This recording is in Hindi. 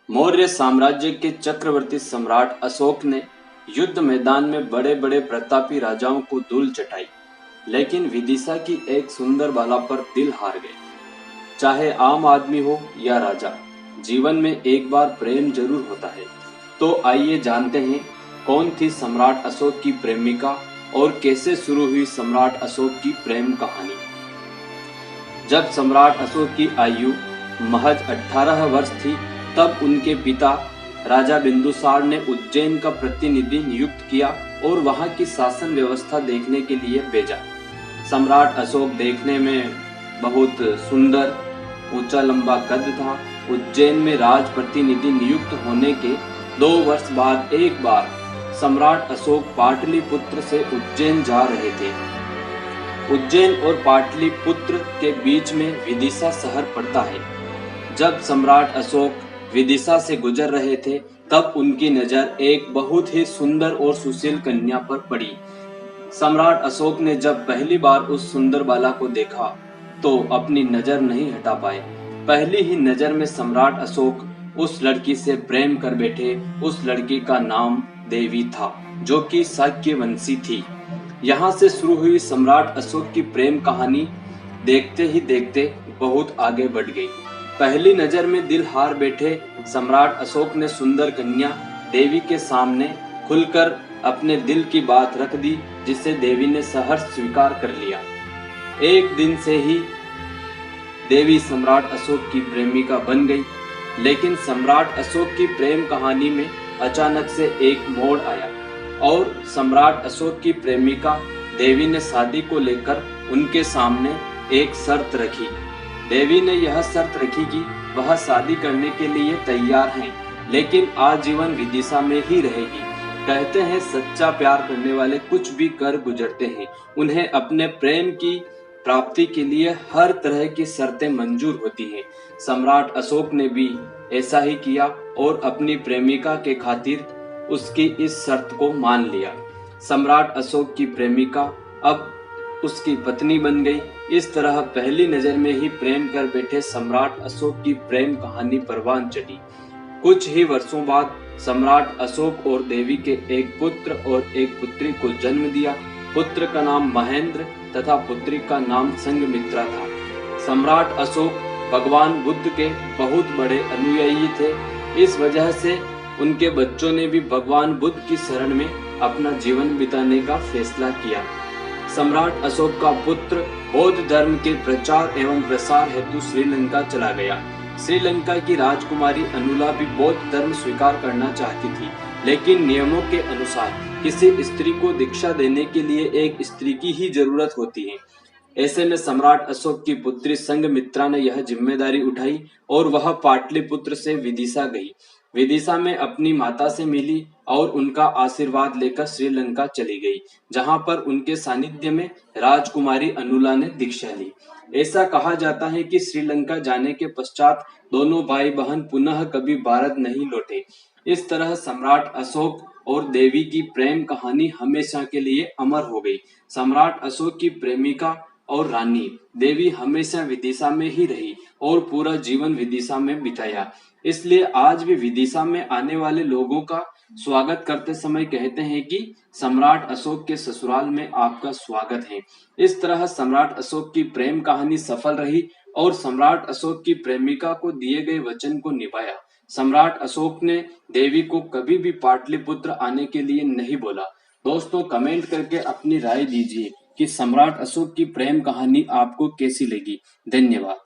मौर्य साम्राज्य के चक्रवर्ती सम्राट अशोक ने युद्ध मैदान में बड़े बड़े प्रतापी राजाओं को धूल चटाई, लेकिन विदिशा की एक सुंदर बाला पर दिल हार गए। चाहे आम आदमी हो या राजा, जीवन में एक बार प्रेम जरूर होता है। तो आइए जानते हैं कौन थी सम्राट अशोक की प्रेमिका और कैसे शुरू हुई सम्राट अशोक की प्रेम कहानी। जब सम्राट अशोक की आयु महज 18 वर्ष थी, तब उनके पिता राजा बिंदुसार ने उज्जैन का प्रतिनिधि नियुक्त किया और वहां की शासन व्यवस्था देखने के लिए भेजा। सम्राट अशोक देखने में बहुत सुंदर, ऊंचा लंबा कद था। उज्जैन में राज प्रतिनिधि नियुक्त होने के 2 वर्ष बाद एक बार सम्राट अशोक पाटलिपुत्र से उज्जैन जा रहे थे। उज्जैन और पाटलिपुत्र के बीच में विदिशा शहर पड़ता है। जब सम्राट अशोक विदिशा से गुजर रहे थे, तब उनकी नजर एक बहुत ही सुंदर और सुशील कन्या पर पड़ी। सम्राट अशोक ने जब पहली बार उस सुंदर बाला को देखा तो अपनी नजर नहीं हटा पाए। पहली ही नजर में सम्राट अशोक उस लड़की से प्रेम कर बैठे। उस लड़की का नाम देवी था, जो कि शाक्य वंशी थी। यहाँ से शुरू हुई सम्राट अशोक की प्रेम कहानी देखते ही देखते बहुत आगे बढ़ गई। पहली नजर में दिल हार बैठे सम्राट अशोक ने सुंदर कन्या देवी के सामने खुलकर अपने दिल की बात रख दी, जिसे देवी ने सहर्ष स्वीकार कर लिया। एक दिन से ही देवी सम्राट अशोक की प्रेमिका बन गई। लेकिन सम्राट अशोक की प्रेम कहानी में अचानक से एक मोड़ आया और सम्राट अशोक की प्रेमिका देवी ने शादी को लेकर उनके सामने एक शर्त रखी। देवी ने यह शर्त रखी कि वह शादी करने के लिए तैयार हैं, लेकिन आजीवन विदिशा में ही रहेगी। कहते हैं सच्चा प्यार करने वाले कुछ भी कर गुजरते हैं। उन्हें अपने प्रेम की प्राप्ति के लिए हर तरह की शर्तें मंजूर होती हैं। सम्राट अशोक ने भी ऐसा ही किया और अपनी प्रेमिका के खातिर उसकी इस शर्त को मान लिया। सम्राट अशोक की प्रेमिका अब उसकी पत्नी बन गई। इस तरह पहली नजर में ही प्रेम कर बैठे सम्राट अशोक की प्रेम कहानी परवान चढ़ी। कुछ ही वर्षों बाद सम्राट अशोक और देवी के एक पुत्र और एक पुत्री को जन्म दिया। पुत्र का नाम महेंद्र तथा पुत्री का नाम संघमित्रा था। सम्राट अशोक भगवान बुद्ध के बहुत बड़े अनुयायी थे। इस वजह से उनके बच्चों ने भी भगवान बुद्ध की शरण में अपना जीवन बिताने का फैसला किया। सम्राट अशोक का पुत्र बौद्ध धर्म के प्रचार एवं प्रसार हेतु श्रीलंका चला गया। श्रीलंका की राजकुमारी अनुला भी बौद्ध धर्म स्वीकार करना चाहती थी, लेकिन नियमों के अनुसार किसी स्त्री को दीक्षा देने के लिए एक स्त्री की ही जरूरत होती है। ऐसे में सम्राट अशोक की पुत्री संघमित्रा ने यह जिम्मेदारी उठाई और वह पाटलिपुत्र से विदिशा गई। विदिशा में अपनी माता से मिली और उनका आशीर्वाद लेकर श्रीलंका चली गई, जहां पर उनके सानिध्य में राजकुमारी अनुला ने दीक्षा ली। ऐसा कहा जाता है कि श्रीलंका जाने के पश्चात दोनों भाई बहन पुनः कभी भारत नहीं लौटे। इस तरह सम्राट अशोक और देवी की प्रेम कहानी हमेशा के लिए अमर हो गई। सम्राट अशोक की प्रेमिका और रानी देवी हमेशा विदिशा में ही रही और पूरा जीवन विदिशा में बिताया। इसलिए आज भी विदिशा में आने वाले लोगों का स्वागत करते समय कहते हैं कि सम्राट अशोक के ससुराल में आपका स्वागत है। इस तरह सम्राट अशोक की प्रेम कहानी सफल रही और सम्राट अशोक की प्रेमिका को दिए गए वचन को निभाया। सम्राट अशोक ने देवी को कभी भी पाटलिपुत्र आने के लिए नहीं बोला। दोस्तों, कमेंट करके अपनी राय दीजिए कि सम्राट अशोक की प्रेम कहानी आपको कैसी लगी। धन्यवाद।